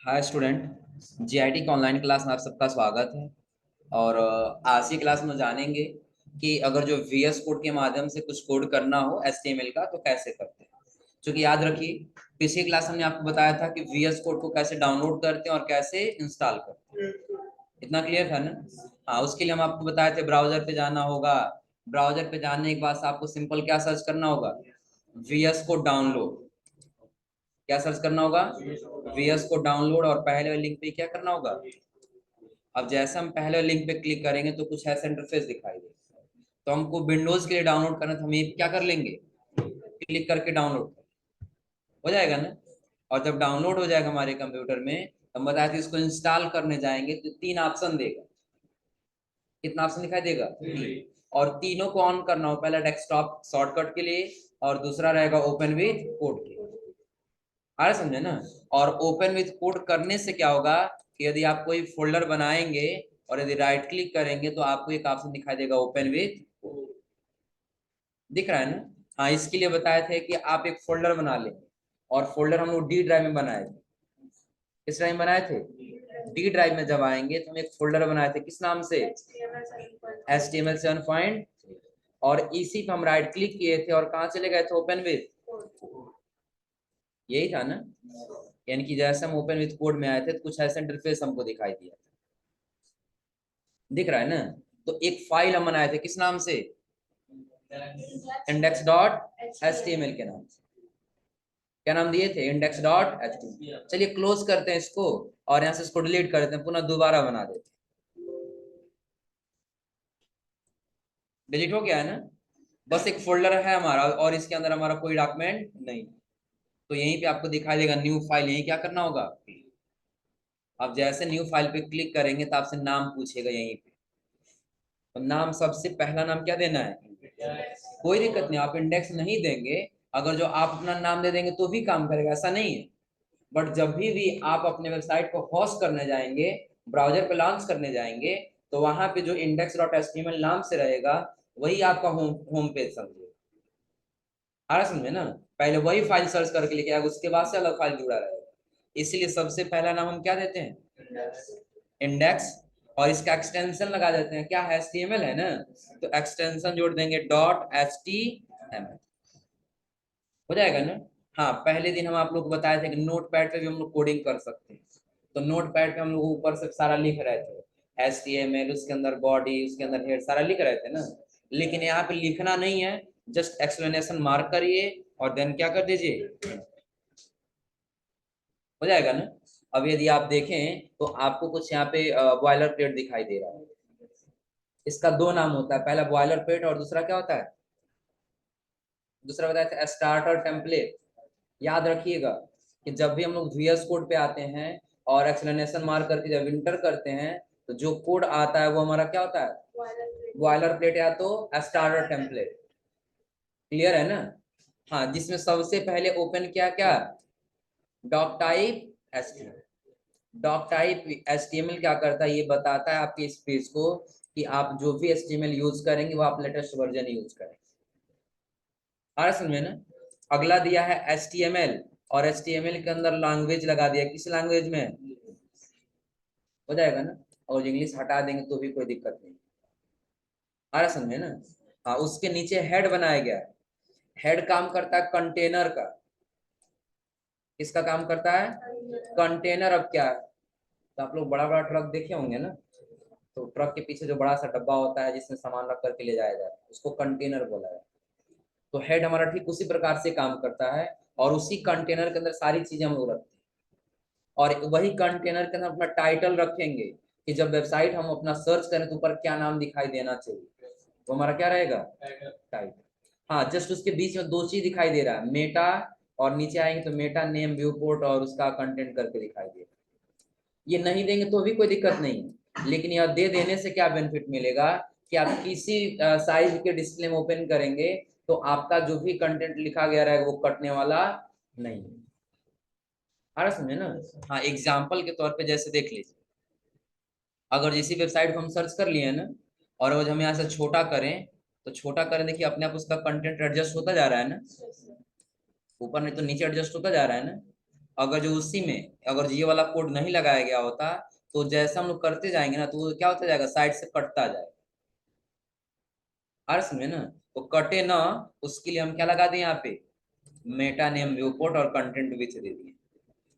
Hi student, GIT की online class में आप सबका स्वागत है। और आज की क्लास में जानेंगे कि अगर जो वीएस कोड के माध्यम से कुछ कोड करना हो एचटीएमएल का तो कैसे करते हैं। क्योंकि याद रखिए, पिछली क्लास हमने आपको बताया था कि वीएस कोड को कैसे डाउनलोड करते हैं और कैसे इंस्टॉल करते हैं। इतना क्लियर था ना? हाँ, उसके लिए हम आपको बताए थे ब्राउजर पे जाना होगा। ब्राउजर पे जाने के बाद आपको सिंपल क्या सर्च करना होगा? VS code download. क्या सर्च करना होगा? वीएस को डाउनलोड, और पहले वाले लिंक पे क्या करना होगा? अब जैसे हम पहले वाले लिंक पे क्लिक करेंगे तो कुछ ऐसा इंटरफेस दिखाई देगा। तो हमको विंडोज के लिए डाउनलोड करना, तो हम ये क्या कर लेंगे? क्लिक करके डाउनलोड हो जाएगा ना। और जब डाउनलोड हो जाएगा हमारे कंप्यूटर में, तो हम बताए थे इसको इंस्टॉल करने जाएंगे तो तीन ऑप्शन देगा। कितना ऑप्शन दिखाई देगा? और तीनों को ऑन करना हो। पहला डेस्कटॉप शॉर्टकट के लिए, और दूसरा रहेगा ओपन विथ कोड के। आ रहा समझे ना? और ओपन विथ कोड करने से क्या होगा कि यदि आप कोई फोल्डर बनाएंगे और यदि राइट क्लिक करेंगे तो आपको एक ऑप्शन दिखाई देगा ओपन विथ कोड। दिख रहा है ना? हाँ, इसके लिए बताए थे कि आप एक फोल्डर बना लें। और फोल्डर हम लोग डी ड्राइव में बनाए थे। किस ड्राइव में बनाए थे? डी ड्राइव में जब आएंगे तो हम एक फोल्डर बनाए थे, किस नाम से? HTML7 और इसी पे हम राइट क्लिक किए थे और कहाँ चले गए थे? Open with. यही था ना? यानी कि जैसे हम ओपन विथ कोड में आए थे तो कुछ ऐसा इंटरफेस हमको दिखाई दिया। दिख रहा है ना? तो एक फाइल हम बनाए थे, किस नाम से? index.html के नाम से। क्या नाम दिए थे? index.html। चलिए क्लोज करते हैं इसको, और यहाँ से इसको डिलीट करते हैं, पुनः दोबारा बना देते हैं। डिलीट हो गया है ना? बस एक फोल्डर है हमारा और इसके अंदर हमारा कोई डॉक्यूमेंट नहीं। तो यहीं पे आपको दिखाई देगा न्यू फाइल। यहीं क्या करना होगा? अब जैसे न्यू फाइल पे क्लिक करेंगे तो आपसे नाम पूछेगा यहीं पे। तो नाम, सबसे पहला नाम क्या देना है? कोई दिक्कत नहीं, आप इंडेक्स नहीं देंगे। अगर जो आप अपना नाम दे देंगे तो भी काम करेगा, ऐसा नहीं है। बट जब भी आप अपने वेबसाइट को होस्ट करने जाएंगे, ब्राउजर पे लॉन्च करने जाएंगे, तो वहां पे जो index.html नाम से रहेगा वही आपका होम होम पेज समझिए। आ रहा समझे ना? पहले वही फाइल सर्च करके लेके आएगा, उसके बाद से अलग फाइल जुड़ा रहेगा। इसलिए सबसे पहला नाम हम क्या देते हैं? इंडेक्स। और इसका एक्सटेंशन लगा देते हैं, क्या है? HTML है ना, तो एक्सटेंशन जोड़ देंगे .html। हो जाएगा ना? हाँ, पहले दिन हम आप लोग को बताए थे कि नोट पैड पे भी हम लोग कोडिंग कर सकते हैं। तो नोट पैड पे हम लोग ऊपर से सारा लिख रहे थे, HTML, उसके अंदर बॉडी, उसके अंदर हेड, सारा लिख रहे थे ना। लेकिन यहाँ पे लिखना नहीं है, जस्ट एक्सप्लेनेशन मार्क करिए और देन क्या कर दीजिए, हो जाएगा ना। अब यदि आप देखें तो आपको कुछ यहाँ पे बॉयलर प्लेट दिखाई दे रहा है। इसका दो नाम होता है, पहला बॉयलर प्लेट और दूसरा क्या होता है? दूसरा बताया था स्टार्टर टेम्पलेट। याद रखिएगा कि जब भी हम लोग वीएस कोड पे आते हैं और एक्सप्लेनेशन मार्क करके जब इंटर करते हैं, तो जो कोड आता है वो हमारा क्या होता है? बॉयलर प्लेट या तो स्टार्टर टेम्पलेट। क्लियर है ना? हाँ, जिसमें सबसे पहले ओपन किया क्या? Doc type HTML. Doc type HTML क्या करता है, ये बताता है आपके इस पेज को कि आप जो भी एचटीएमएल यूज करेंगे वो आप लेटेस्ट वर्जन यूज करेंगे। आ रहा समझे ना? अगला दिया है HTML, और HTML के अंदर लैंग्वेज लगा दिया, किस लैंग्वेज में? हो जाएगा ना? और इंग्लिश हटा देंगे तो भी कोई दिक्कत नहीं। आ रहा समझे ना? हाँ, उसके नीचे हेड बनाया गया है। हेड काम करता है कंटेनर का। किसका काम करता है? कंटेनर। अब क्या है, तो आप लोग बड़ा बड़ा ट्रक देखे होंगे ना, तो ट्रक के पीछे जो बड़ा सा डब्बा होता है जिसमें सामान रख करके ले जाया जाता है, उसको कंटेनर बोला जाता है। तो हेड हमारा ठीक उसी प्रकार से काम करता है, और उसी कंटेनर के अंदर सारी चीजें हम लोग रखते हैं। और वही कंटेनर के अंदर अपना टाइटल रखेंगे कि जब वेबसाइट हम अपना सर्च करें तो ऊपर क्या नाम दिखाई देना चाहिए, तो हमारा क्या रहेगा? टाइटल। हाँ, जस्ट उसके बीच में दो चीज दिखाई दे रहा है, मेटा, और नीचे आएंगे तो मेटा नेम व्यू पोर्ट और उसका कंटेंट करके दिखाई दे रहा है। ये नहीं देंगे तो भी कोई दिक्कत नहीं है, लेकिन यह दे देने से क्या बेनिफिट मिलेगा कि आप किसी साइज के डिस्प्ले में ओपन करेंगे तो आपका जो भी कंटेंट लिखा गया रहेगा वो कटने वाला नहीं है। आ रहा समझे ना? हाँ, एग्जाम्पल के तौर पे जैसे देख लीजिए, अगर जिसी वेबसाइट को हम सर्च कर लिए ना, और अगर हम यहाँ से छोटा करें, तो छोटा करें, देखिए अपने आप उसका कंटेंट एडजस्ट होता जा रहा है ना। ऊपर नहीं तो नीचे एडजस्ट होता जा रहा है ना। अगर जो उसी में अगर ये वाला कोड नहीं लगाया गया होता तो जैसे हम लोग करते जाएंगे ना तो वो क्या होता जाएगा, साइड से कटता जाएगा। आ रहा समझे ना? तो कटे ना, उसके लिए हम क्या लगा दें यहाँ पे, मेटा नेम व्यू पोर्ट और कंटेंट विथ दे दिए।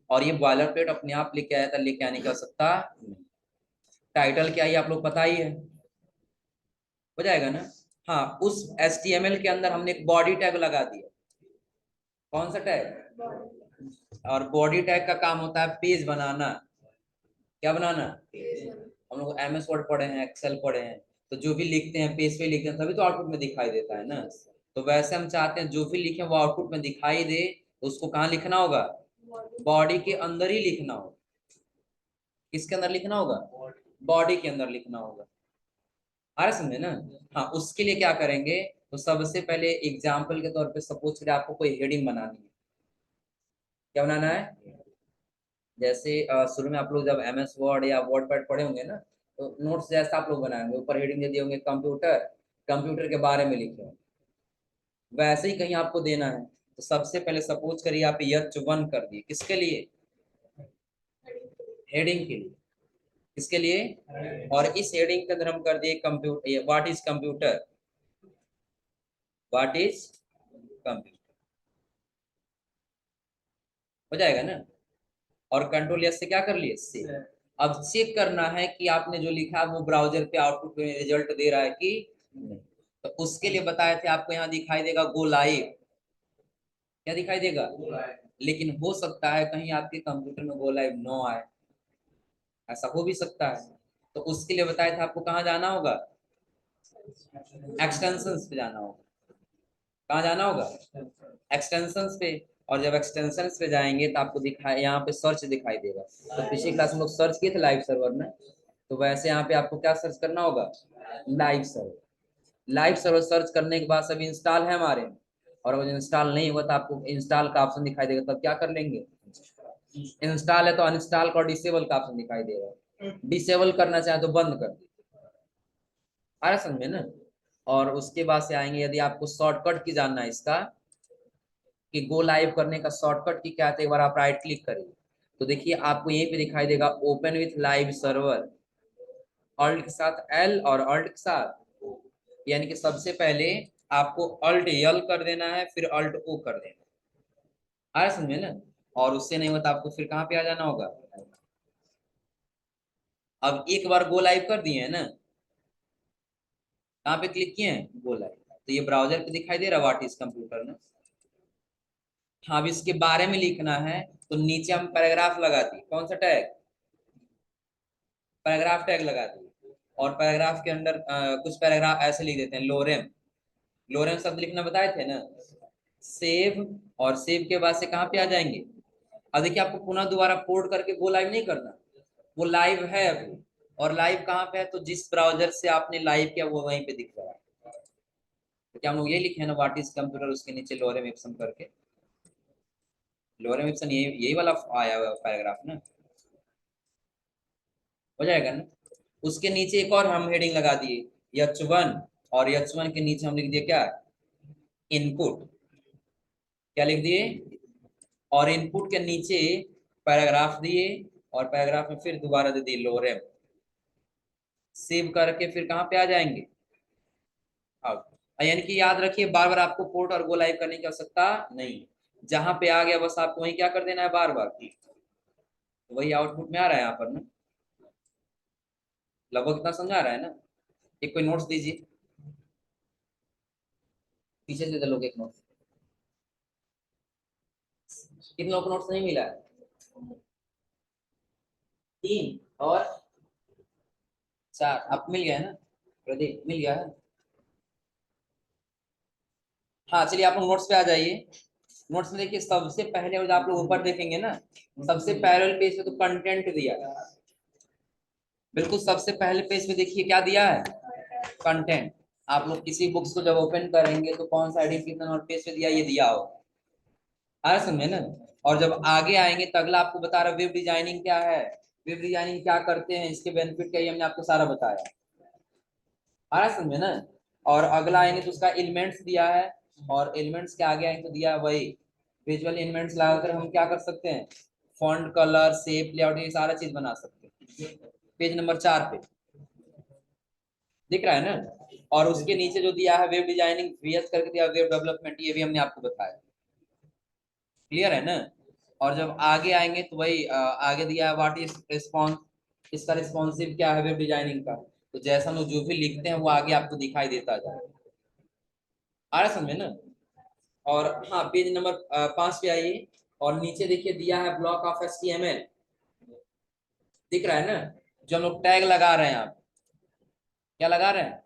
और ये बॉयलर प्लेट अपने आप लेके आया था, लेके आने की आवश्यकता नहीं। टाइटल क्या है आप लोग पता ही है, हो जाएगा ना? हाँ, उस HTML के अंदर हमने एक बॉडी टैग लगा दिया। कौन सा टैग? और बॉडी टैग का काम होता है पेज बनाना। क्या बनाना? हम लोग MS वर्ड पढ़े हैं, एक्सेल पढ़े हैं, तो जो भी लिखते हैं पेज पे लिखते हैं तभी तो आउटपुट में दिखाई देता है ना। तो वैसे हम चाहते हैं जो भी लिखे वो आउटपुट में दिखाई दे, तो उसको कहाँ लिखना होगा? बॉडी के अंदर ही लिखना होगा। किसके अंदर लिखना होगा? बॉडी के अंदर लिखना होगा। आ रहा समझे ना? हाँ, उसके लिए क्या करेंगे, तो सबसे पहले एग्जाम्पल के तौर पे सपोज करिए आपको कोई हेडिंग बनानी है। क्या बनाना है? जैसे शुरू में आप लोग जब MS वर्ड या वर्ड पैड पढ़े होंगे ना, तो नोट्स जैसा आप लोग बनाएंगे, ऊपर हेडिंग दे दिए होंगे कंप्यूटर, कंप्यूटर के बारे में लिखे होंगे, वैसे ही कहीं आपको देना है। तो सबसे पहले सपोज करिए आप H1 कर दिए, किसके लिए? हेडिंग के लिए। किसके लिए? और इस हेडिंग के अंदर हम कर दिए computer, what is computer, what is computer, हो जाएगा ना? और कंट्रोल एस से क्या कर लिए, सेव। अब चेक करना है कि आपने जो लिखा है वो ब्राउजर पे आउटपुट में रिजल्ट दे रहा है कि नहीं। तो उसके लिए बताए थे आपको, यहाँ दिखाई देगा गो लाइव। क्या दिखाई देगा? लेकिन हो सकता है कहीं आपके कंप्यूटर में गो लाइव नो आए, ऐसा हो भी सकता है। तो उसके लिए बताया था आपको कहाँ जाना होगा, एक्सटेंशंस पे जाना होगा। कहाँ जाना होगा? एक्सटेंशंस पे। और जब एक्सटेंशंस पे जाएंगे तो आपको दिखाए, यहाँ पे सर्च दिखाई देगा। तो पिछली क्लास में लोग सर्च किए थे लाइव सर्वर में, तो वैसे यहाँ पे आपको क्या सर्च करना होगा, live server. Live server search करने के बाद सब इंस्टॉल है हमारे में, और अगर इंस्टॉल नहीं हुआ तो आपको इंस्टॉल का ऑप्शन दिखाई देगा, तब क्या कर लेंगे, इंस्टॉल है तो अनइंस्टॉल का, डिसेबल का ऑप्शन दिखाई देगा, डिसेबल करना चाहे तो बंद कर दीजिए। आ रहा समझ में ना? और उसके बाद से आएंगे, यदि आपको शॉर्टकट की जानना है इसका, कि गो लाइव करने का शॉर्टकट की क्या है, तो एक बार आप राइट क्लिक करिए, तो देखिए आपको यहीं पे दिखाई देगा open with live server, alt के साथ L और ऑल्ट के साथ, यानी कि सबसे पहले आपको ऑल्ट L कर देना है, फिर ऑल्ट O कर देना है। आ रहा समझे ना? और उससे नहीं होता आपको फिर कहाँ पे आ जाना होगा। अब एक बार गो लाइव कर दिए है ना, कहाँ पे क्लिक किए हैं, गो लाइव, तो ये ब्राउजर पे दिखाई दे रहा व्हाट इज कंप्यूटर ना। हाँ, अब इसके बारे में लिखना है, तो नीचे हम पैराग्राफ लगा दिए, कौन सा टैग, पैराग्राफ टैग लगा दिए। और पैराग्राफ के अंदर कुछ पैराग्राफ ऐसे लिख देते हैं, लोरेम। लोरेम शब्द लिखना बताए थे ना, सेव। और सेव के बाद से कहाँ पे आ जाएंगे, अब देखिए आपको पुनः दोबारा पोर्ट करके गो लाइव नहीं करना, वो लाइव है अभी। और लाइव कहाँ पे है, तो जिस ब्राउजर से आपने लाइव किया वो वहीं पे दिख रहा है। तो क्या हम लोग ये लिखे हैं ना, व्हाट इज कंप्यूटर, उसके नीचे लोरेम एप्सन करके, लोरेम एप्सन, यही वाला आया हुआ पैराग्राफ ना, हो जाएगा ना? उसके नीचे एक और हम हेडिंग लगा दिए H1, और H1 के नीचे हम लिख दिए क्या, इनपुट। क्या लिख दिए, और इनपुट के नीचे पैराग्राफ दिए, और पैराग्राफ में फिर दोबारा दे दिए लोरेम। सेव करके फिर कहाँ पे आ जाएंगे, आउट। यानी कि याद रखिए, बार बार आपको पोर्ट और गो लाइव करने की आवश्यकता नहीं, जहां पे आ गया बस आपको वही क्या कर देना है, बार बार, तो वही आउटपुट में आ रहा है यहाँ पर ना। लगभग इतना समझा रहा है ना? एक कोई नोट्स दीजिए, पीछे से दे लोग एक नोट। किन लोगों को नोट्स नहीं मिला है, 3 और 4, अब मिल गया है ना, प्रदीप मिल गया है। हाँ चलिए आप लोग नोट्स पे आ जाइए। नोट्स में देखिए सबसे पहले, और आप लोग ऊपर देखेंगे ना, सबसे पैरेलल पेज पे तो कंटेंट दिया है, बिल्कुल सबसे पहले पेज पे देखिए क्या दिया है, कंटेंट। आप लोग किसी बुक्स को जब ओपन करेंगे तो कौन सा एडिशन कितना नोट पेज पे दिया, ये दिया होगा। आ रहा समझे ना? और जब आगे आएंगे तो अगला आपको बता रहा वेब डिजाइनिंग क्या है, वेब डिजाइनिंग क्या करते हैं, इसके बेनिफिट क्या है, ये हमने आपको सारा बताया। आ रहा समझे ना? और अगला आएंगे तो उसका एलिमेंट्स दिया है, और एलिमेंट्स के आगे आएंगे तो दिया है वही विजुअल एलिमेंट्स लगाकर हम क्या कर सकते हैं, फॉन्ट, कलर, शेप, लेआउट, ये सारा चीज बना सकते हैं। पेज नंबर 4 पे दिख रहा है ना। और उसके नीचे जो दिया है वेब डिजाइनिंग वीएस करके दिया, वेब डेवलपमेंट, ये भी हमने आपको बताया। क्लियर है ना। और जब आगे आएंगे तो वही आगे दिया है व्हाट इज रिस्पॉन्स, इसका रिस्पॉन्सिव क्या है वेब डिजाइनिंग का। तो जैसा हम लोग जो भी लिखते हैं वो आगे आपको दिखाई देता जाए। आ रहा समझ में ना। और हाँ, पेज नंबर 5 पे आइए और नीचे देखिए दिया है ब्लॉक ऑफ HTML, दिख रहा है ना। जो हम लोग टैग लगा रहे हैं, आप क्या लगा रहे हैं,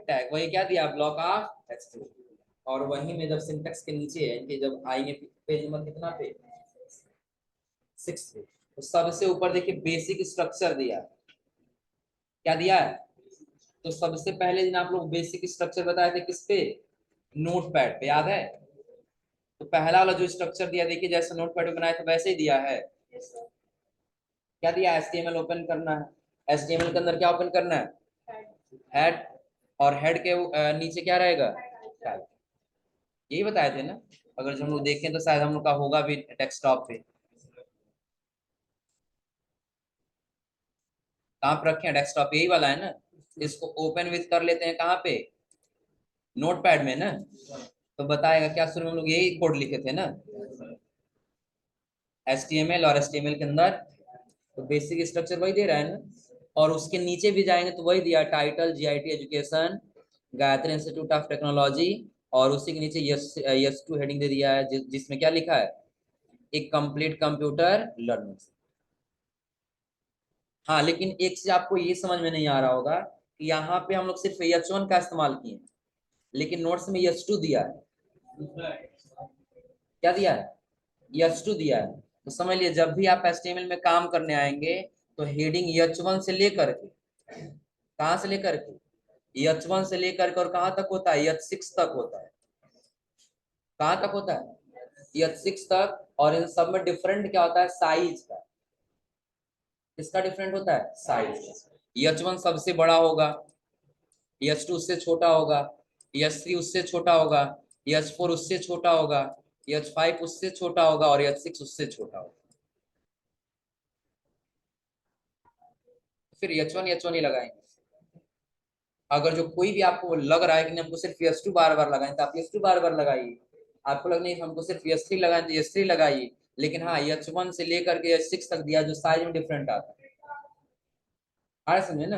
टैग, वही क्या दिया, ब्लॉक ऑफ HTML। और वही में जब सिंटेक्स के नीचे है कि जब आएंगे पेज नंबर कितना पे, 6 पे, तो सबसे ऊपर देखिए बेसिक स्ट्रक्चर दिया है। क्या दिया है, तो सबसे पहले दिन आप लोग बेसिक स्ट्रक्चर बताए थे किस पे, नोट पैड पे, याद है। तो पहला वाला जो स्ट्रक्चर दिया देखिए जैसे नोट पैड पे बनाया था वैसे ही दिया है। क्या दिया, HTML ओपन करना है। HTML के अंदर क्या ओपन करना है, हेड, और हेड के नीचे क्या रहेगा, टाइप। यही बताए थे ना। अगर जो हम लोग देखें तो शायद हम लोग का होगा भी डेस्कटॉप पे। कहाँ पे रखे हैं, डेस्कटॉप यही वाला है ना। इसको ओपन विथ कर लेते हैं कहाँ पे, नोट पैड में ना। तो बताएगा क्या, शुरू में हम लोग यही कोड लिखे थे ना, HTML, और HTML के अंदर तो बेसिक स्ट्रक्चर वही दे रहा है ना। और उसके नीचे भी जाएंगे तो वही दिया, title GIT education, Gayatri institute of technology, और उसी के नीचे यस टू हेडिंग दे दिया है, जिसमें क्या लिखा है, एक कंप्लीट कंप्यूटर लर्निंग। हाँ, लेकिन एक चीज आपको ये समझ में नहीं आ रहा होगा कि यहाँ पे हम लोग सिर्फ H1 का इस्तेमाल किए, लेकिन नोट्स में H2 दिया है। क्या दिया है, H2 दिया है। तो समझ लिए जब भी आप HTML में काम करने आएंगे तो हेडिंग H1 से लेकर के, कहाँ से लेकर के, H1 से लेकर के और कहाँ तक होता है, H6 तक होता है। कहाँ तक होता है, H6 तक। और इन सब में डिफरेंट क्या होता है, साइज का। किसका डिफरेंट होता है, साइज। H1 सबसे बड़ा होगा, H2 उससे छोटा होगा, H3 उससे छोटा होगा, H4 उससे छोटा होगा, H5 उससे छोटा होगा, और H6 उससे छोटा होगा। फिर H1 ही लगाएंगे। अगर जो कोई भी आपको लग रहा है कि हमको सिर्फ S2 बार बार लगाएं, तो आप S2 बार बार लगाइए। आपको लग नहीं हमको सिर्फ S3 लगाएं तो S3 लगाइए। लेकिन हाँ, H1 से लेकर के H6 तक दिया, जो साइज में डिफरेंट आता है। आ समझे ना।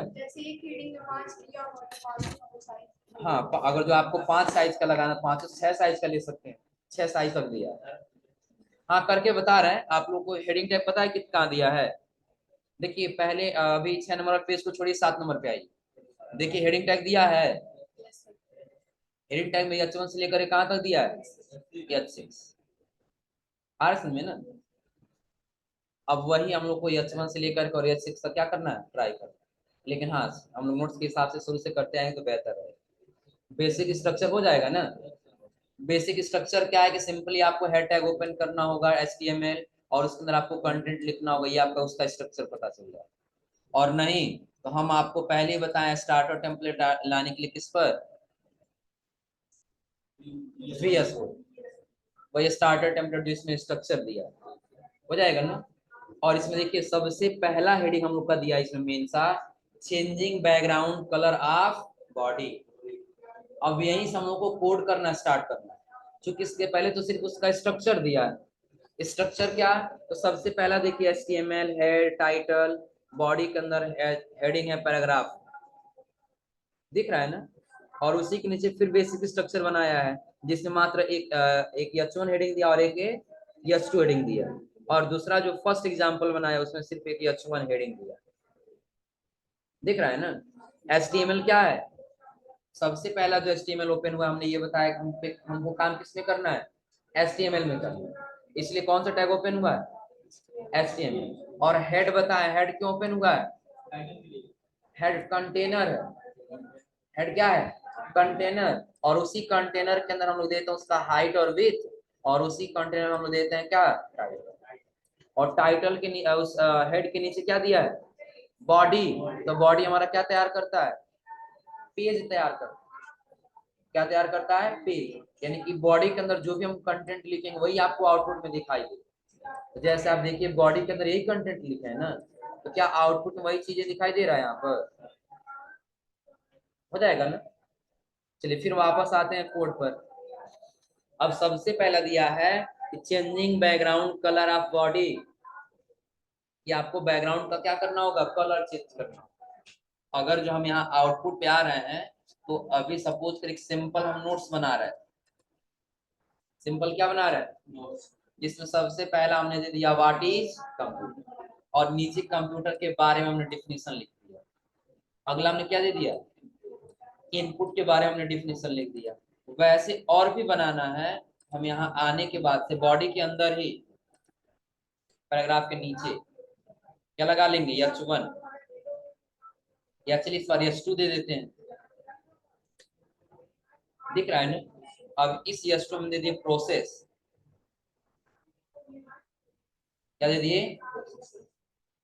हाँ, अगर जो आपको 5 साइज का लगाना, 5 6 साइज का ले सकते हैं, 6 साइज तक दिया। हाँ, करके बता रहे हैं आप लोग को। हेडिंग टैग पता है कितना दिया है, देखिए पहले अभी 6 नंबर पेज को छोड़िए, 7 नंबर पे आइए। देखिए हेडिंग टैग दिया है, हेडिंग टैग में H1 से लेकर कहाँ तक दिया है, H6। आ रहा समझ में ना। अब वही हम लोग को H1 से लेकर और H6 तक क्या करना है, ट्राई करना है। लेकिन हाँ, हम लोग नोट्स के हिसाब से शुरू से करते आएंगे तो बेहतर है। बेसिक स्ट्रक्चर हो जाएगा ना। बेसिक स्ट्रक्चर क्या है कि सिंपली आपको हेड टैग ओपन करना होगा HTML, और उसके अंदर आपको कंटेंट लिखना होगा, ये आपका उसका स्ट्रक्चर पता चल जाएगा। और नहीं तो हम आपको पहले ही बताएं, स्टार्टर टेम्पलेट लाने के लिए किस पर, VS को, वही स्टार्टर टेम्पलेट जिसमें स्ट्रक्चर दिया, हो जाएगा ना। और इसमें देखिए सबसे पहला हेडिंग हम लोग का दिया इसमें मेन सा, changing background colour of body. अब यहीं से हम लोग को कोड करना स्टार्ट करना है, क्योंकि इसके पहले तो सिर्फ उसका स्ट्रक्चर दिया है। स्ट्रक्चर क्या, तो सबसे पहला देखिए HTML, हेड, टाइटल, बॉडी के अंदर हेडिंग है, पैराग्राफ, दिख रहा है ना। और उसी के नीचे फिर बेसिक स्ट्रक्चर बनाया है, जिसमें मात्र एक H1 हेडिंग दिया और एक H2 हेडिंग दिया। और दूसरा जो फर्स्ट एग्जांपल बनाया उसमें सिर्फ एक H1 हेडिंग दिया, दिख रहा है ना। HTML क्या है, सबसे पहला जो HTML ओपन हुआ हमने ये बताया कि हमको काम किसमें करना है, HTML में करना है। इसलिए कौन सा टैग ओपन हुआ है, HTML। और हेड बताया, हेड क्यों ओपन हुआ है, हेड कंटेनर है। हेड क्या है, कंटेनर। और उसी कंटेनर के अंदर हम लोग देते हैं उसका हाइट और विड्थ, और उसी कंटेनर में हम लोग देते हैं क्या, टाइटल। और टाइटल के उस हेड के नीचे क्या दिया है, बॉडी। तो बॉडी हमारा क्या तैयार करता है, पेज तैयार करता है। क्या तैयार करता है? पेज। यानी कि बॉडी के अंदर जो भी हम कंटेंट लिखेंगे वही आपको आउटपुट में दिखाई देगा। तो जैसे आप देखिए बॉडी के अंदर यही कंटेंट लिखा है ना, तो क्या आउटपुट में वही चीजें दिखाई दे रहा है यहाँ पर? हो जाएगा ना। चलिए फिर वापस आते हैं कोड पर। अब सबसे पहला दिया है changing background colour of body, कि आपको बैकग्राउंड का क्या करना होगा? कलर चेंज करना होगा। अगर जो हम यहाँ आउटपुट पे आ रहे हैं, तो अभी सपोज कर एक सिंपल हम नोट्स बना रहे हैं। सिंपल क्या बना रहे हैं? जिसमें सबसे पहला हमने दे दिया व्हाट इज कंप्यूटर, और नीचे कंप्यूटर के बारे में हमने डिफिनेशन लिख दिया। अगला हमने क्या दे दिया? इनपुट के बारे में हमने डिफिनेशन लिख दिया। वैसे और भी बनाना है, हम यहाँ आने के बाद से बॉडी के अंदर ही पैराग्राफ के नीचे क्या लगा लेंगे? H1, या चलिए सॉरी H2 दे देते हैं। दिख रहा है ना। अब इस H2 में दे दिए प्रोसेस। क्या दे दिए?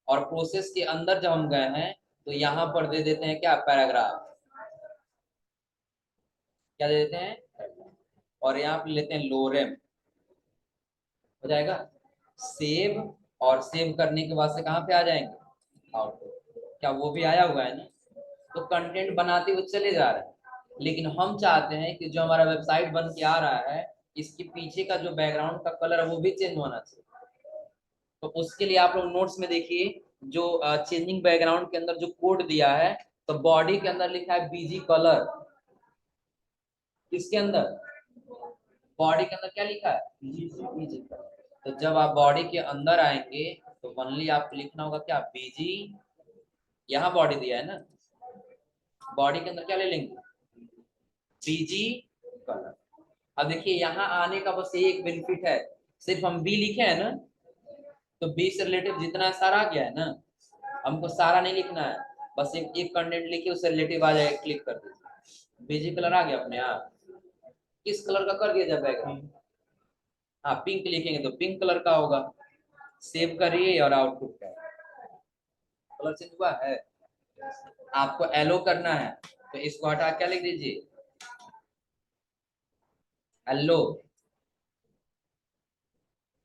और प्रोसेस के अंदर जब हम गए हैं तो यहाँ पर दे देते हैं क्या? पैराग्राफ। क्या दे देते हैं? और यहाँ पे लेते हैं लोरेम। हो जाएगा सेव, और सेव करने के बाद से कहाँ पे आ जाएंगे? आउटपुट। क्या वो भी आया हुआ है ना? तो कंटेंट बनाते हुए चले जा रहे हैं, लेकिन हम चाहते हैं कि जो हमारा वेबसाइट बन के आ रहा है, इसके पीछे का जो बैकग्राउंड का कलर है वो भी चेंज होना चाहिए। तो उसके लिए आप लोग नोट्स में देखिए, जो चेंजिंग बैकग्राउंड के अंदर जो कोड दिया है, तो बॉडी के अंदर लिखा है बीजी कलर। किसके अंदर? बॉडी के अंदर क्या लिखा है? BG colour. तो जब आप बॉडी के अंदर आएंगे तो ओनली आपको लिखना होगा क्या? बीजी। यहाँ बॉडी दिया है ना, बॉडी के अंदर क्या ले लेंगे? BG colour. अब देखिए यहाँ आने का बस एक बेनिफिट है, सिर्फ हम बी लिखे हैं ना, तो बी से रिलेटिव जितना सारा आ गया है ना, हमको सारा नहीं लिखना है। बस एक कंटेंट लिखिए, उससे रिलेटिव आ जाएगा, क्लिक कर दीजिए, बीजी कलर आ गया अपने आप। किस कलर का कर दिया जाए बैकग्राउंड? हाँ पिंक लिखेंगे तो पिंक कलर का होगा। सेव करिए और आउटपुट का कलर चेंज हुआ है। आपको एलो करना है तो इसको हटा क्या लिख दीजिए? एलो।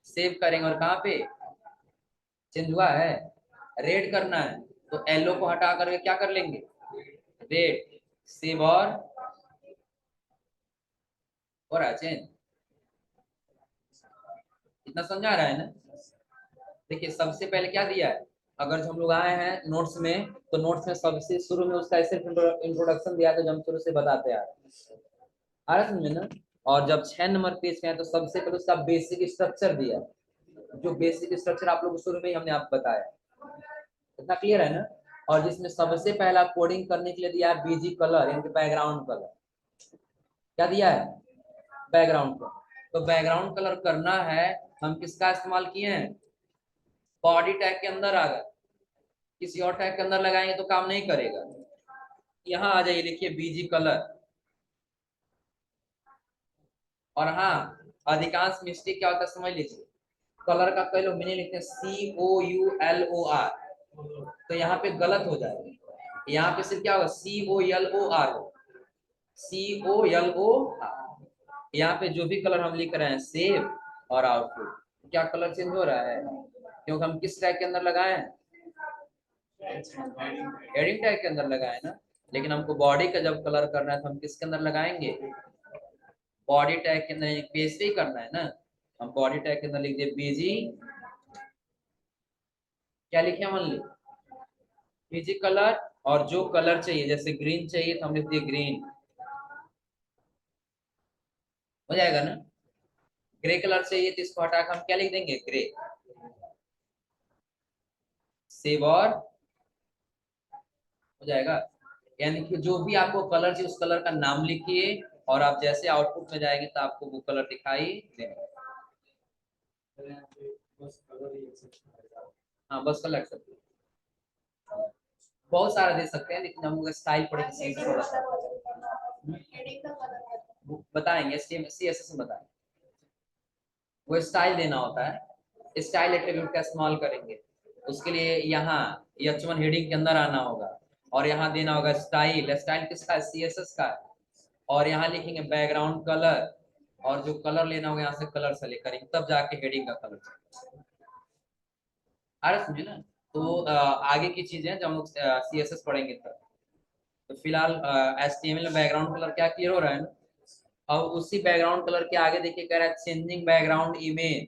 सेव करेंगे और कहाँ पे चेंज हुआ है? रेड करना है तो एलो को हटा करके क्या कर लेंगे? रेड। सेव और हो रहा है चेंज। इतना समझा रहा है ना। देखिए सबसे पहले क्या दिया है, अगर हम लोग आए हैं नोट्स में, तो नोट्स में सबसे शुरू में उसका सिर्फ इंट्रोडक्शन दिया था जो हम शुरू से बताते आ रहे समझे ना। और जब 6 नंबर पेज पे है तो सबसे पहले उसका बेसिक स्ट्रक्चर दिया, जो बेसिक स्ट्रक्चर आप लोग शुरू में ही हमने आपको बताया। इतना क्लियर है ना। और जिसमें सबसे पहला कोडिंग करने के लिए दिया है बीजी कलर, यानी कि बैकग्राउंड कलर। क्या दिया है? Background colour. तो बैकग्राउंड कलर करना है, हम किसका इस्तेमाल किए हैं? बॉडी टैग के अंदर आ गए, किसी और टैग के अंदर लगाएंगे तो काम नहीं करेगा। यहाँ आ जाइए, लिखिए बीजी कलर। और हाँ, अधिकांश मिस्टेक क्या होता है समझ लीजिए, कलर का कई लोग मीनिंग लिखते हैं COULOR, तो यहाँ पे गलत हो जाएगा। यहाँ पे सिर्फ क्या होगा? COLOR हो, COLOR। यहाँ पे जो भी कलर हम लिख रहे हैं सेव और आउटपुट, क्या कलर चेंज हो रहा है? क्योंकि हम किस टैग के अंदर लगाए हैं? हेडिंग टैग के अंदर लगाए ना। लेकिन हमको बॉडी का जब कलर करना है तो हम किसके अंदर लगाएंगे? बॉडी टैग के अंदर, एक पेज पे ही करना है ना। हम बॉडी टैग के अंदर लिख दिए बीजी। क्या लिखे? मान ली बीजी कलर। और जो कलर चाहिए, जैसे ग्रीन चाहिए तो हम लिख दिए ग्रीन। हो जाएगा ना। ग्रे कलर चाहिए तो इसको हटाकर हम क्या लिख देंगे? ग्रे। सेव और हो जाएगा। यानी कि जो भी आपको कलर चाहिए उस कलर का नाम लिखिए, और आप जैसे आउटपुट में जाएंगे तो आपको वो कलर दिखाई देगा। हाँ बस कलर एक्सेप्ट, बहुत सारा दे सकते हैं, लेकिन हम लोग स्टाइल पढ़ेंगे थोड़ा सा बताएंगे, CSS में बताएंगे। वो स्टाइल देना होता है, स्टाइल एट्रीब्यूट का इस्तेमाल करेंगे। उसके लिए यहाँ H1 हेडिंग के अंदर आना होगा, और यहाँ देना होगा स्टाइल। स्टाइल किसका है? CSS का है। और यहाँ लिखेंगे बैकग्राउंड कलर, और जो कलर लेना होगा यहाँ से कलर सेलेक्ट करेंगे, तब जाके हेडिंग का कलर आ रहा, समझे ना। तो आगे की चीजें जब हम लोग CSS पढ़ेंगे तब। तो फिलहाल HTML में बैकग्राउंड कलर क्या क्लियर हो रहा है ना। अब उसी बैकग्राउंड कलर के आगे देखिए कह रहा है चेंजिंग बैकग्राउंड इमेज,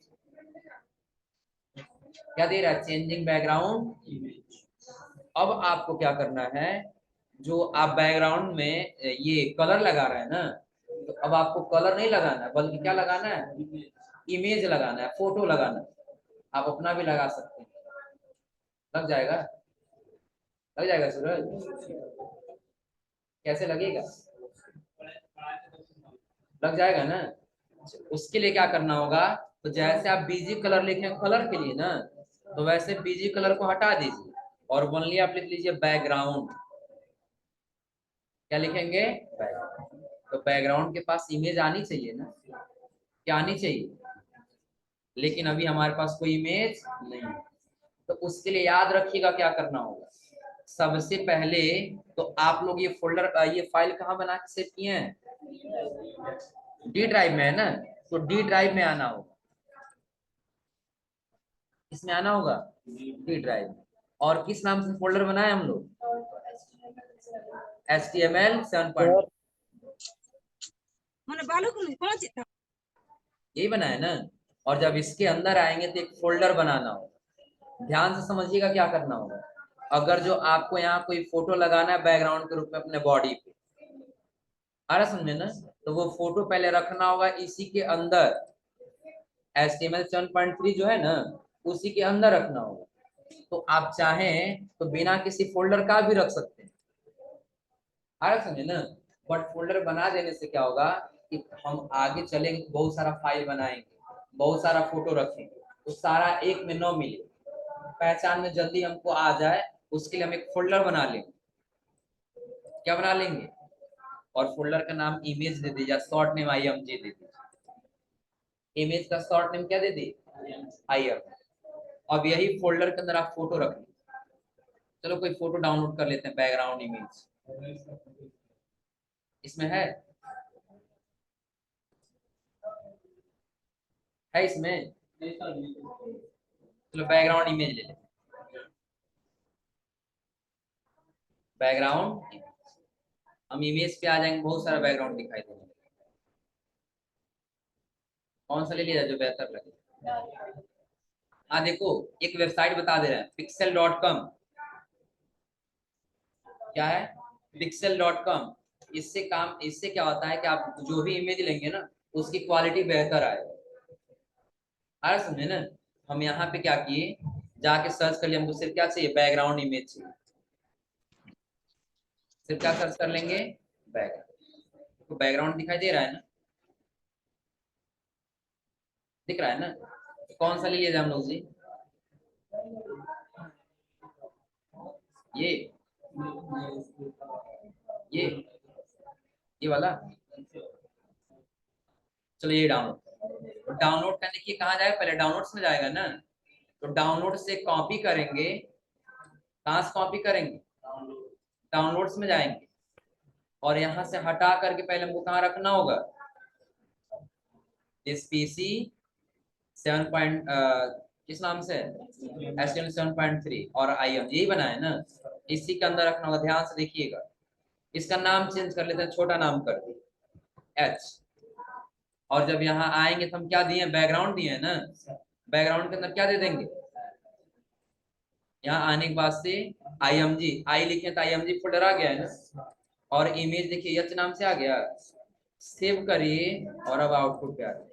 क्या दे रहा है, चेंजिंग बैकग्राउंड इमेज। अब आपको क्या करना है, जो आप बैकग्राउंड में ये कलर लगा रहे हैं ना, तो अब आपको कलर नहीं लगाना है, बल्कि क्या लगाना है, इमेज लगाना है, फोटो लगाना है। आप अपना भी लगा सकते हैं, लग जाएगा, लग जाएगा सूरज, कैसे लगेगा, लग जाएगा ना। उसके लिए क्या करना होगा, तो जैसे आप बीजी कलर लिखे कलर के लिए ना, तो वैसे बीजी कलर को हटा दीजिए और ओनली आप लिख लीजिए बैकग्राउंड। क्या लिखेंगे, बैकग्राउंड। तो बैकग्राउंड के पास इमेज आनी चाहिए ना, क्या आनी चाहिए, लेकिन अभी हमारे पास कोई इमेज नहीं है। तो उसके लिए याद रखिएगा क्या करना होगा, सबसे पहले तो आप लोग ये फोल्डर, ये फाइल कहाँ बना के सेव किए हैं, डी ड्राइव में है ना। तो डी ड्राइव में आना होगा, इसमें आना होगा डी ड्राइव। और किस नाम से फोल्डर बनाए हम लोग, HTML 7. यही बनाया ना। और जब इसके अंदर आएंगे तो एक फोल्डर बनाना होगा, ध्यान से समझिएगा क्या करना होगा। अगर जो आपको यहाँ कोई फोटो लगाना है बैकग्राउंड के रूप में अपने बॉडी पे, आ रहा समझे ना, तो वो फोटो पहले रखना होगा इसी के अंदर, HTML 7.3 जो है ना, उसी के अंदर रखना होगा। तो आप चाहें तो बिना किसी फोल्डर का भी रख सकते हैं, आ रहा समझे ना। बट फोल्डर बना देने से क्या होगा कि हम आगे चलेंगे तो बहुत सारा फाइल बनाएंगे, बहुत सारा फोटो रखेंगे, तो सारा एक में न मिले, पहचान में जल्दी हमको आ जाए, उसके लिए हम एक फोल्डर बना लेंगे। क्या बना लेंगे, और फोल्डर का नाम इमेज दे दीजिए, शॉर्ट नेम IMG दे दीजिए। इमेज का शॉर्ट नेम क्या दे दी, IMG। अब यही फोल्डर के अंदर आप फोटो रखें। चलो कोई फोटो डाउनलोड कर लेते हैं, बैकग्राउंड इमेज इसमें है इसमें, चलो बैकग्राउंड इमेज ले लेते हैं, बैकग्राउंड। हम इमेज पे आ जाएंगे, बहुत सारा बैकग्राउंड दिखाई देगा, कौन सा ले लिया जो बेहतर लगे। हाँ देखो, एक वेबसाइट बता दे रहे हैं, pixel.com। क्या है, pixel.com। इससे क्या होता है कि आप जो भी इमेज लेंगे ना, उसकी क्वालिटी बेहतर आएगा, आ समझे ना। हम यहाँ पे क्या किए, जाके सर्च कर लिया, हमको सिर्फ क्या चाहिए, बैकग्राउंड इमेज चाहिए। सिर्फ क्या सर्च कर लेंगे, बैकग्राउंड। तो बैकग्राउंड दिखाई दे रहा है ना, दिख रहा है ना। तो कौन सा ले लिया जाए हम लोग जी, ये ये ये वाला, चलो ये डाउनलोड। डाउनलोड करने की कहाँ जाएगा, पहले डाउनलोड्स में जाएगा ना। तो डाउनलोड से कॉपी करेंगे, कहाँ से कॉपी करेंगे, डाउनलोड्स में जाएंगे, और यहाँ से हटा करके पहले हमको कहाँ रखना होगा, इस PC 7. किस नाम से, HTML 7.3 और IM, यही बना है ना, इसी के अंदर रखना होगा। ध्यान से देखिएगा, इसका नाम चेंज कर लेते हैं, छोटा नाम कर दिए H। और जब यहाँ आएंगे तो हम क्या दिए, बैकग्राउंड दिए है ना, बैकग्राउंड के अंदर क्या दे देंगे, यहाँ आने के बाद से IMG, आई लिखे तो IMG फोल्डर आ गया है ना। और इमेज देखिए H नाम से आ गया, सेव करिए, और अब आउटपुट पे आ जाए,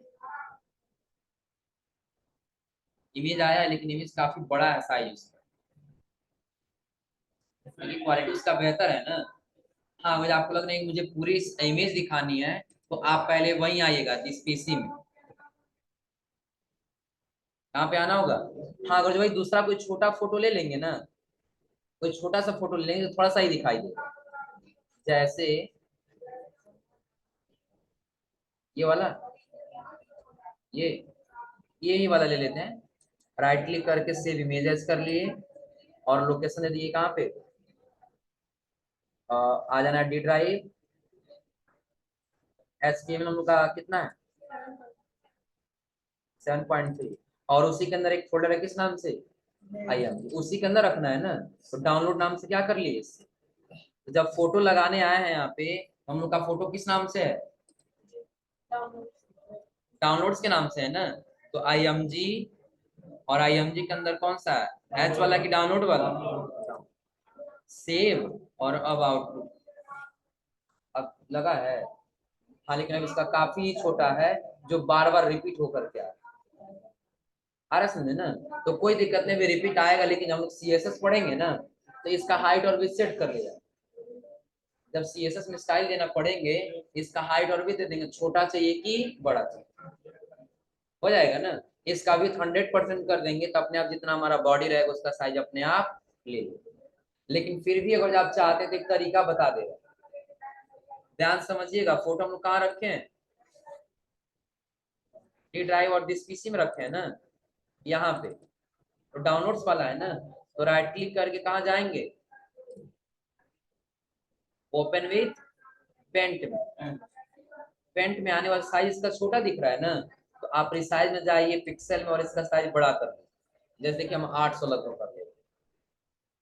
इमेज आया है, लेकिन इमेज काफी बड़ा है साइज उसका, लेकिन क्वालिटी उसका बेहतर है ना। हाँ, मुझे आपको लग रहा है कि मुझे पूरी इमेज दिखानी है, तो आप पहले वहीं आइएगा जिस PC में, कहाँ पे आना होगा। हाँ, अगर जो भाई दूसरा कोई छोटा फोटो ले लेंगे ना, कोई छोटा सा फोटो ले लेंगे तो थोड़ा सा ही दिखाई देगा, जैसे ये वाला, ये ये ही वाला ले लेते हैं। राइट क्लिक करके सेव इमेजेस कर लिए, और लोकेशन दे दिए कहाँ पे, आ जाना डी ड्राइव, HTML हम लोग का कितना है 7.3 और उसी के अंदर एक फोल्डर है किस नाम से IMG, उसी के अंदर रखना है ना। तो डाउनलोड नाम से क्या कर लिए इससे, तो जब फोटो लगाने आए हैं यहाँ पे हम लोग का फोटो किस नाम से है डाउनलोड्स के नाम से है ना। तो IMG और IMG के अंदर कौन सा है H वाला की डाउनलोड वाला, सेव और अब आउटपुट अब लगा है। हाँ लेकिन अब इसका काफी छोटा है जो बार बार रिपीट होकर के आ रहा समझे ना। तो कोई दिक्कत नहीं, भी रिपीट आएगा लेकिन हम लोग CSS पढ़ेंगे ना तो इसका हाइट और विड्थ सेट कर लेगा। जब CSS में स्टाइल देना पड़ेंगे इसका हाइट और विड्थ दे देंगे, छोटा चाहिए कि बड़ा चाहिए, हो जाएगा ना। इसका विड्थ 100% कर देंगे तो अपने आप जितना हमारा बॉडी रहेगा उसका साइज अपने आप ले लेगा। लेकिन फिर भी अगर आप चाहते हैं तो एक तरीका बता देगा, ध्यान समझिएगा। फोटो हम लोग कहाँ रखे हैं डी ड्राइव और दिस PC में रखे हैं ना, यहाँ पे तो डाउनलोड्स वाला है ना। तो राइट क्लिक करके कहाँ जाएंगे ओपन विथ पेंट में, पेंट में आने वाला साइज इसका छोटा दिख रहा है ना, तो आप रिसाइज में जाइए पिक्सल में और इसका साइज बड़ा कर दें, जैसे कि हम 816 कर दे,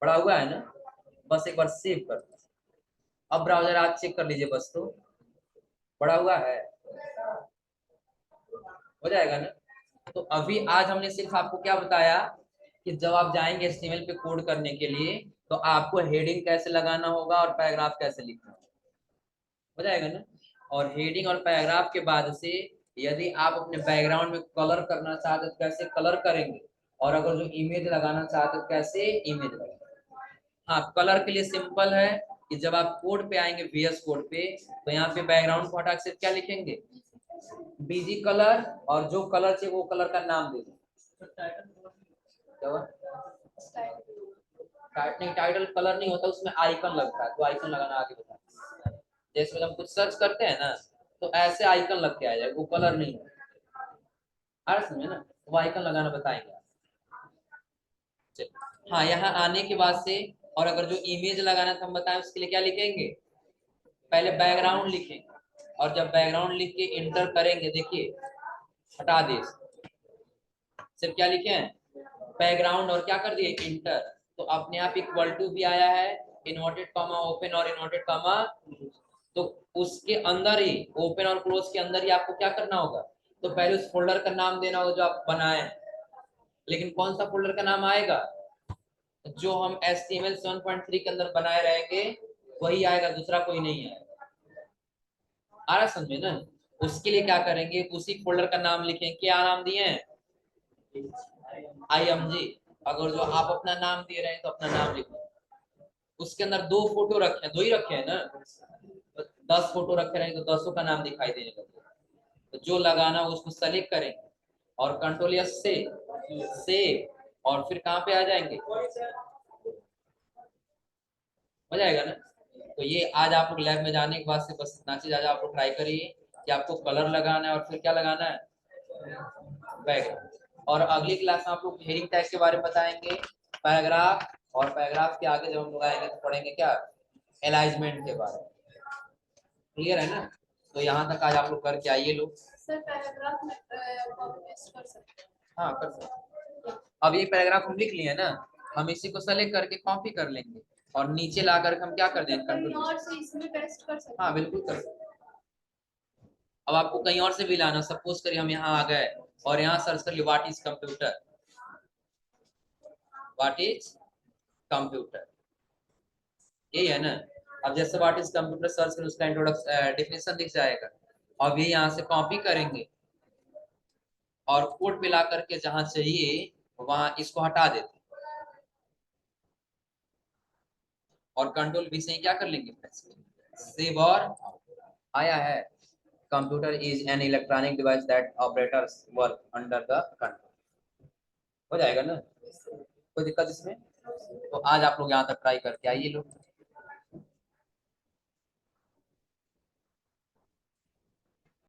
बड़ा हुआ है ना। बस एक बार सेव कर दीजिए, अब ब्राउजर आज चेक कर लीजिए बस, तो बड़ा हुआ है, हो जाएगा ना। तो अभी आज हमने सिर्फ आपको क्या बताया कि जब आप जाएंगे HTML पे कोड करने के लिए तो आपको हेडिंग कैसे लगाना होगा और पैराग्राफ कैसे लिखना होगा, हो जाएगा ना। और हेडिंग और पैराग्राफ के बाद से यदि आप अपने बैकग्राउंड में कलर करना चाहते तो कैसे कलर करेंगे, और अगर जो इमेज लगाना चाहते तो कैसे इमेज लगाएंगे। हाँ कलर के लिए सिंपल है कि जब आप कोड पे आएंगे VS कोड पे तो यहाँ पे बैकग्राउंड को हटा के सिर्फ क्या लिखेंगे BG कलर, और जो कलर चाहिए वो कलर का नाम दे दो। नहीं टाइटल कलर नहीं होता, उसमें आइकन लगता है, तो आइकन लगाना आगे बता। जैसे हम कुछ सर्च करते हैं ना तो ऐसे आइकन लग के आ जाएगा, वो कलर नहीं है, समझे ना, वो आइकन लगाना बताएंगे। हाँ यहाँ आने के बाद से और अगर जो इमेज लगाना था हम बताएं उसके लिए क्या लिखेंगे, पहले बैकग्राउंड लिखेंगे और जब बैकग्राउंड लिख के इंटर करेंगे, देखिए हटा दे सिर्फ क्या लिखे हैं बैकग्राउंड और क्या कर दिए इंटर, तो अपने आप इक्वल टू भी आया है, इन्वर्टेड कॉमा ओपन और इन्वर्टेड कॉमा, तो उसके अंदर ही ओपन और क्लोज के अंदर ही आपको क्या करना होगा, तो पहले उस फोल्डर का नाम देना होगा जो आप बनाए, लेकिन कौन सा फोल्डर का नाम आएगा जो हम HTML 7.3 के अंदर बनाए रहेंगे वही आएगा, दूसरा कोई नहीं आएगा। आ रहा समझे ना। उसके लिए क्या करेंगे उसी फोल्डर का नाम लिखेंगे, क्या नाम दिए हैं IMG, अगर जो आप अपना नाम दे रहे हैं तो अपना नाम लिखें। उसके अंदर 2 फोटो रखे हैं, 2 ही रखे हैं ना, तो 10 फोटो रखे रहेंगे तो 10 का नाम दिखाई देने लगेगा। तो जो लगाना उसको सेलेक्ट करेंगे और कंट्रोल एस से सेव और फिर कहाँ पे आ जाएंगे, हो जाएगा ना। तो ये आज आप लोग लैब में जाने के बाद से बस इतना चीज आज आप लोग ट्राई करिए कि आपको कलर लगाना है और फिर क्या लगाना है बैकग्राउंड। और अगली क्लास में आप लोग हेडिंग टैग के बारे में बताएंगे, पैराग्राफ, और पैराग्राफ के आगे जब हम लोग आएंगे तो पढ़ेंगे क्या एलाइजमेंट के बारे में। क्लियर है ना। तो यहाँ तक आज आप लोग करके आइए लोग। सर पैराग्राफ में कॉपी पेस्ट कर सकते हैं, हाँ कर सकते हैं। अब ये पैराग्राफ हम लिख लिए ना, हम इसी को सेलेक्ट करके कॉपी कर लेंगे और नीचे ला कर हम क्या कर देंगे कंट्रोल और से इसमें पेस्ट कर सकते हैं, हाँ बिल्कुल कर सकते हैं। अब आपको कहीं और से भी लाना, सपोज करिए हम यहाँ आ गए और यहाँ सर्च कर लिए what is computer, what is computer, यही है ना। अब जैसे व्हाट इज कंप्यूटर सर्च करें उसका इंट्रोडक्शन डेफिनेशन दिख जाएगा, अब ये यहाँ से कॉपी करेंगे और कोड पे ला करके जहां चाहिए वहां इसको हटा देते और कंट्रोल V से क्या कर लेंगे सेव और आया है computer is an electronic device that operators work under the control, हो जाएगा ना, कोई दिक्कत इसमें। तो आज आप लोग यहाँ तक ट्राई करके आइए लोग।